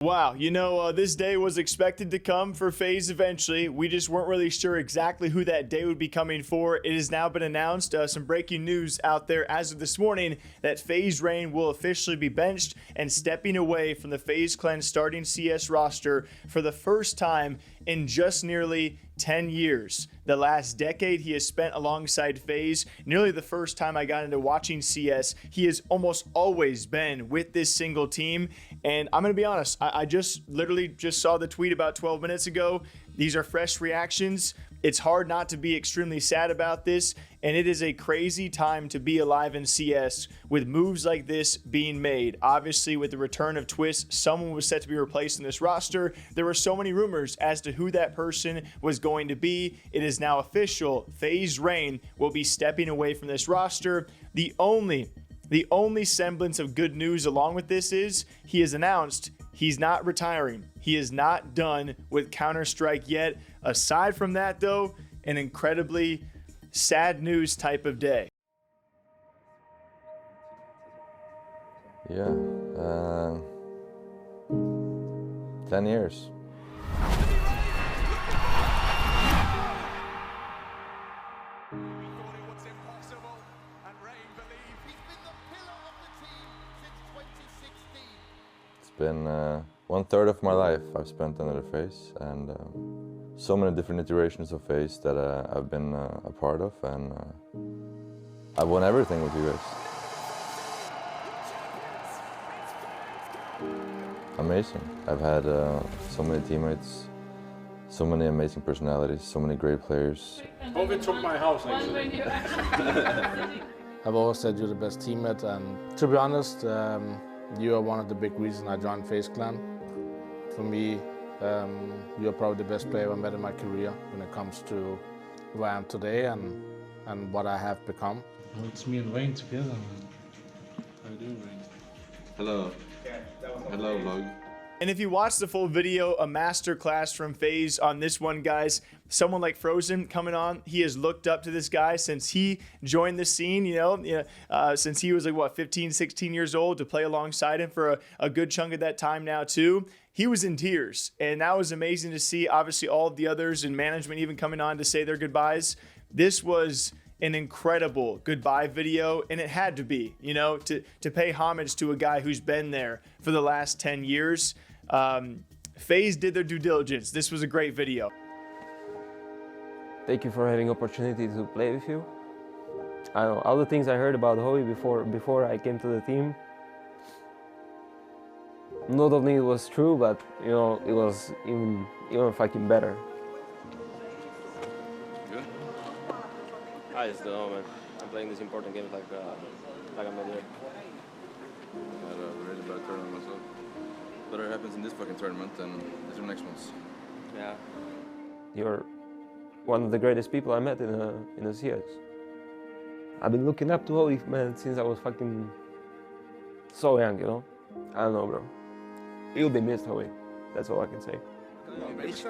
Wow, this day was expected to come for FaZe eventually. We just weren't really sure exactly who that day would be coming for. It has now been announced, some breaking news out there as of this morning, that FaZe Rain will officially be benched and stepping away from the FaZe Clan starting CS roster for the first time in just nearly 10 years. The last decade he has spent alongside FaZe. Nearly the first time I got into watching CS, he has almost always been with this single team. And I'm going to be honest, I just literally saw the tweet about 12 minutes ago. These are fresh reactions. It's hard not to be extremely sad about this, and it is a crazy time to be alive in CS with moves like this being made. Obviously, with the return of Twist, someone was set to be replaced in this roster. There were so many rumors as to who that person was going to be. It is now official. FaZe Rain will be stepping away from this roster. The only semblance of good news along with this is he has announced he's not retiring. He is not done with Counter-Strike yet. Aside from that, though, an incredibly sad news type of day. Yeah, 10 years. It's been 1/3 of my life I've spent under the FaZe, and so many different iterations of FaZe that I've been a part of, and I've won everything with you guys. Amazing. I've had so many teammates, so many amazing personalities, so many great players. Over to my house, actually. I've always said you're the best teammate, and to be honest, you are one of the big reasons I joined FaZe Clan. For me, you're probably the best player I've met in my career when it comes to who I am today and what I have become. Well, it's me and Rain together, man. How you doing, Rain? Hello. Hello, vlog. And if you watch the full video, a masterclass from FaZe on this one, guys. Someone like Frozen coming on, he has looked up to this guy since he joined the scene, since he was like, what, 15, 16 years old, to play alongside him for a good chunk of that time now, too. He was in tears, and that was amazing to see. Obviously, all of the others in management even coming on to say their goodbyes. This was an incredible goodbye video, and it had to be, to pay homage to a guy who's been there for the last 10 years. FaZe did their due diligence. This was a great video. Thank you for having opportunity to play with you. I know all the things I heard about Howie before I came to the team. Not only it was true, but it was even fucking better. Good? I just don't know, man. I'm playing these important games like I'm not there. I had a really bad tournament myself. Better happens in this fucking tournament than the next ones. Yeah. You're one of the greatest people I met in a CS. I've been looking up to Howie, man, since I was fucking so young, I don't know, bro. You'll be missed, Howie. That's all I can say. Bitch.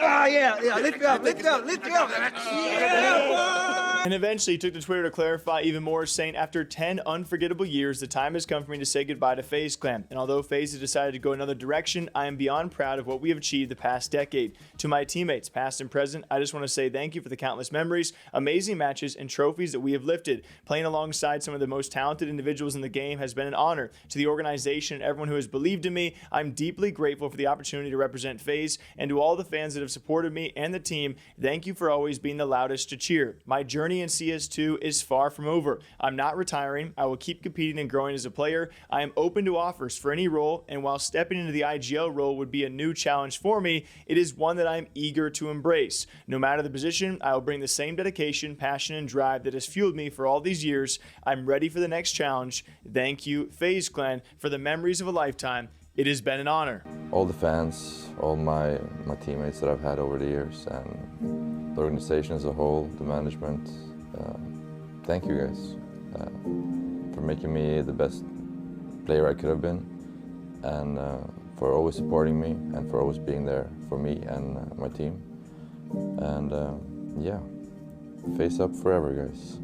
Ah, yeah, lift me up. Yeah, And eventually took to Twitter to clarify even more, saying, after 10 unforgettable years, the time has come for me to say goodbye to FaZe Clan. And although FaZe has decided to go another direction, I am beyond proud of what we have achieved the past decade. To my teammates, past and present, I just want to say thank you for the countless memories, amazing matches, and trophies that we have lifted. Playing alongside some of the most talented individuals in the game has been an honor. To the organization and everyone who has believed in me, I'm deeply grateful for the opportunity to represent FaZe, and to all the fans that have supported me and the team, thank you for always being the loudest to cheer. My journey in CS2 is far from over. I'm not retiring. I will keep competing and growing as a player. I am open to offers for any role, and while stepping into the IGL role would be a new challenge for me, it is one that I'm eager to embrace. No matter the position, I will bring the same dedication, passion, and drive that has fueled me for all these years. I'm ready for the next challenge. Thank you, FaZe Clan, for the memories of a lifetime. It has been an honor. All the fans, all my teammates that I've had over the years, and the organization as a whole, the management, thank you guys for making me the best player I could have been, and for always supporting me and for always being there for me and my team. And yeah, face up forever, guys.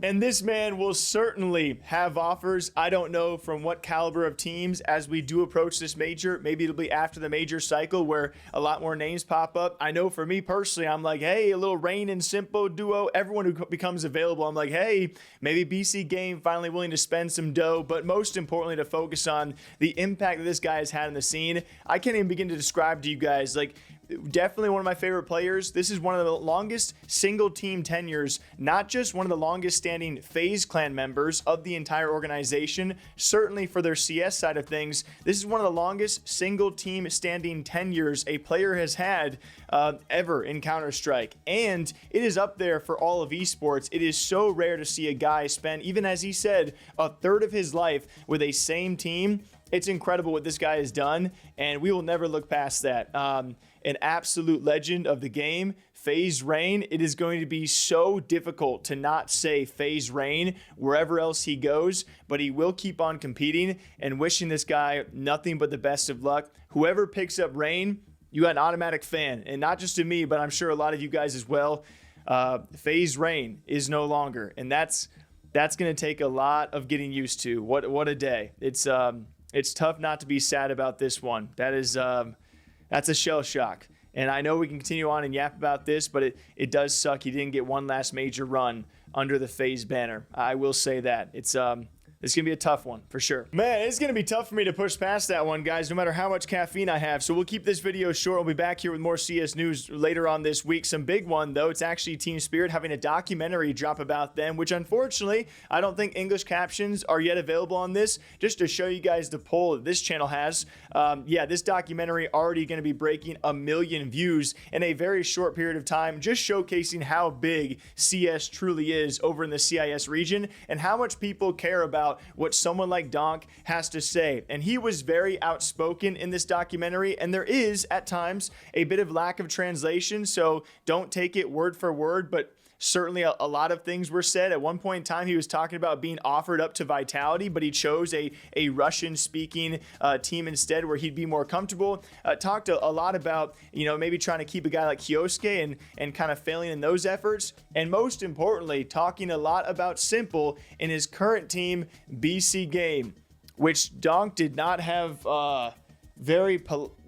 And this man will certainly have offers. I don't know from what caliber of teams as we do approach this major. Maybe it'll be after the major cycle where a lot more names pop up. I know for me personally, I'm like, hey, a little Rain and s1mple duo. Everyone who becomes available, I'm like, hey, maybe BC Game finally willing to spend some dough. But most importantly, to focus on the impact that this guy has had in the scene. I can't even begin to describe to you guys, like, definitely one of my favorite players. This is one of the longest single team tenures, not just one of the longest standing FaZe clan members of the entire organization. Certainly for their CS side of things, this is one of the longest single team standing tenures a player has had ever in Counter-Strike. And it is up there for all of esports. It is so rare to see a guy spend, even as he said, a third of his life with a same team. It's incredible what this guy has done, and we will never look past that. An absolute legend of the game, FaZe Rain. It is going to be so difficult to not say FaZe Rain wherever else he goes, but he will keep on competing, and wishing this guy nothing but the best of luck. Whoever picks up Rain, you got an automatic fan, and not just to me, but I'm sure a lot of you guys as well. FaZe Rain is no longer, and that's going to take a lot of getting used to. What a day. It's tough not to be sad about this one. That's a shell shock. And I know we can continue on and yap about this, but it does suck he didn't get one last major run under the FaZe banner. I will say that. It's going to be a tough one for sure. Man, it's going to be tough for me to push past that one, guys, no matter how much caffeine I have. So we'll keep this video short. We'll be back here with more CS news later on this week. Some big one, though. It's actually Team Spirit having a documentary drop about them, which unfortunately, I don't think English captions are yet available on this. Just to show you guys the poll that this channel has. Yeah, this documentary already going to be breaking 1 million views in a very short period of time, just showcasing how big CS truly is over in the CIS region and how much people care about what someone like Donk has to say. And he was very outspoken in this documentary, and there is at times a bit of lack of translation, so don't take it word for word, but certainly a lot of things were said. At one point in time, he was talking about being offered up to Vitality, but he chose a Russian-speaking team instead where he'd be more comfortable. Talked a lot about, maybe trying to keep a guy like Kioske and kind of failing in those efforts. And most importantly, talking a lot about s1mple in his current team, BC Game, which Donk did not have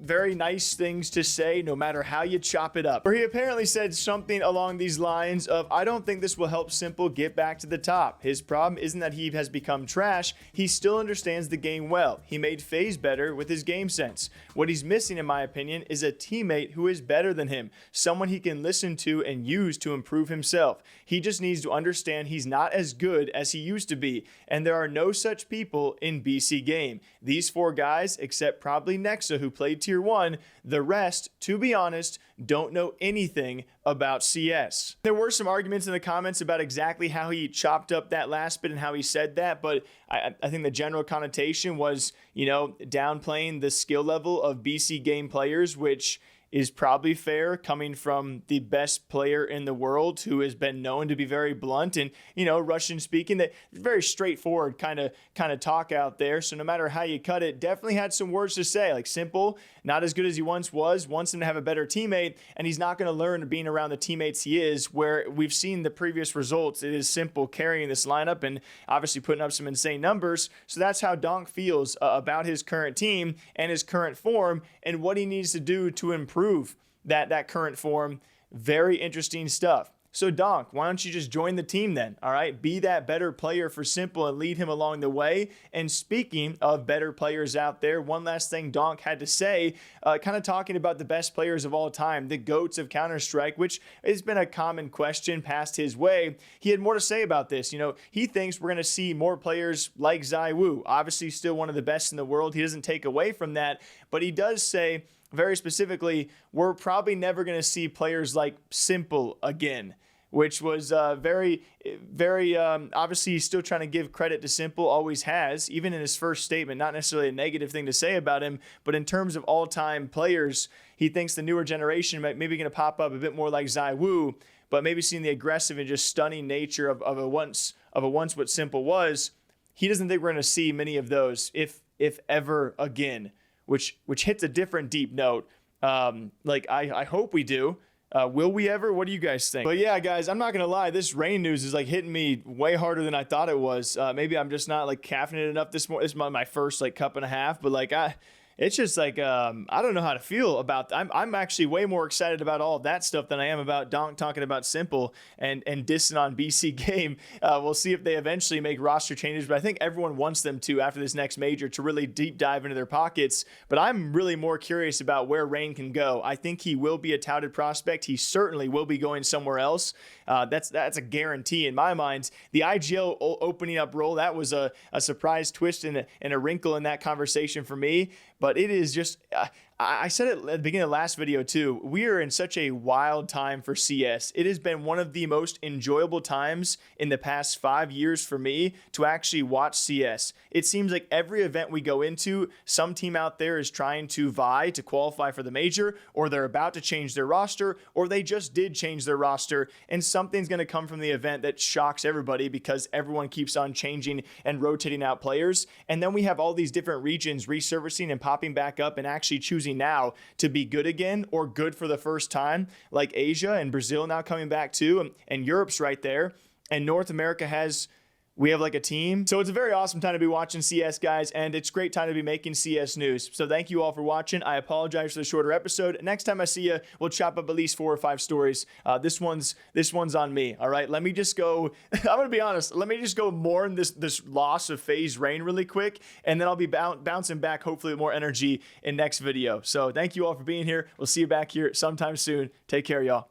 very nice things to say, no matter how you chop it up. Where he apparently said something along these lines of, I don't think this will help s1mple get back to the top. His problem isn't that he has become trash. He still understands the game well. He made FaZe better with his game sense. What he's missing, in my opinion, is a teammate who is better than him, someone he can listen to and use to improve himself. He just needs to understand he's not as good as he used to be, and there are no such people in BC Game. These 4 guys, except probably Nexa, who played Tier 1, the rest, to be honest, don't know anything about CS. There were some arguments in the comments about exactly how he chopped up that last bit and how he said that, but I think the general connotation was, downplaying the skill level of BC Game players, which is probably fair coming from the best player in the world who has been known to be very blunt and, Russian speaking. That very straightforward kind of talk out there. So no matter how you cut it, definitely had some words to say. Like s1mple, not as good as he once was, wants him to have a better teammate, and he's not going to learn being around the teammates he is, where we've seen the previous results. It is s1mple carrying this lineup and obviously putting up some insane numbers. So that's how Donk feels about his current team and his current form and what he needs to do to improve that current form. Very interesting stuff. So Donk, why don't you just join the team then? All right, be that better player for s1mple and lead him along the way. And speaking of better players out there, one last thing Donk had to say, kind of talking about the best players of all time, the GOATs of Counter-Strike, which has been a common question passed his way. He had more to say about this. He thinks we're going to see more players like ZywOo, obviously still one of the best in the world. He doesn't take away from that, but he does say, very specifically, we're probably never going to see players like s1mple again, which was very obviously he's still trying to give credit to s1mple, always has, even in his first statement, not necessarily a negative thing to say about him, but in terms of all-time players, he thinks the newer generation might maybe going to pop up a bit more like ZywOo, but maybe seeing the aggressive and just stunning nature of a once what s1mple was. He doesn't think we're going to see many of those, if ever again. Which hits a different deep note. I hope we do. Will we ever? What do you guys think? But yeah, guys, I'm not gonna lie. This rain news is like hitting me way harder than I thought it was. Maybe I'm just not like caffeinated enough this morning. This is my first like cup and a half, but like it's just like I don't know how to feel about. I'm actually way more excited about all of that stuff than I am about Donk talking about S1mple and dissing on BC Game. We'll see if they eventually make roster changes, but I think everyone wants them to after this next major to really deep dive into their pockets. But I'm really more curious about where Rain can go. I think he will be a touted prospect. He certainly will be going somewhere else. That's a guarantee in my mind. The IGL opening up role, that was a surprise twist and a wrinkle in that conversation for me. But it is just, I said it at the beginning of the last video too, we are in such a wild time for CS. It has been one of the most enjoyable times in the past 5 years for me to actually watch CS. It seems like every event we go into, some team out there is trying to vie to qualify for the major, or they're about to change their roster, or they just did change their roster, and something's going to come from the event that shocks everybody because everyone keeps on changing and rotating out players. And then we have all these different regions resurfacing and popping back up and actually choosing now to be good again or good for the first time, like Asia and Brazil now coming back too, and Europe's right there, and North America we have like a team. So it's a very awesome time to be watching CS, guys, and it's a great time to be making CS news. So thank you all for watching. I apologize for the shorter episode. Next time I see you, we'll chop up at least 4 or 5 stories. This one's on me, all right? Let me just go, I'm gonna be honest, let me just go more in this loss of FaZe Rain really quick, and then I'll be bouncing back hopefully with more energy in next video. So thank you all for being here. We'll see you back here sometime soon. Take care, y'all.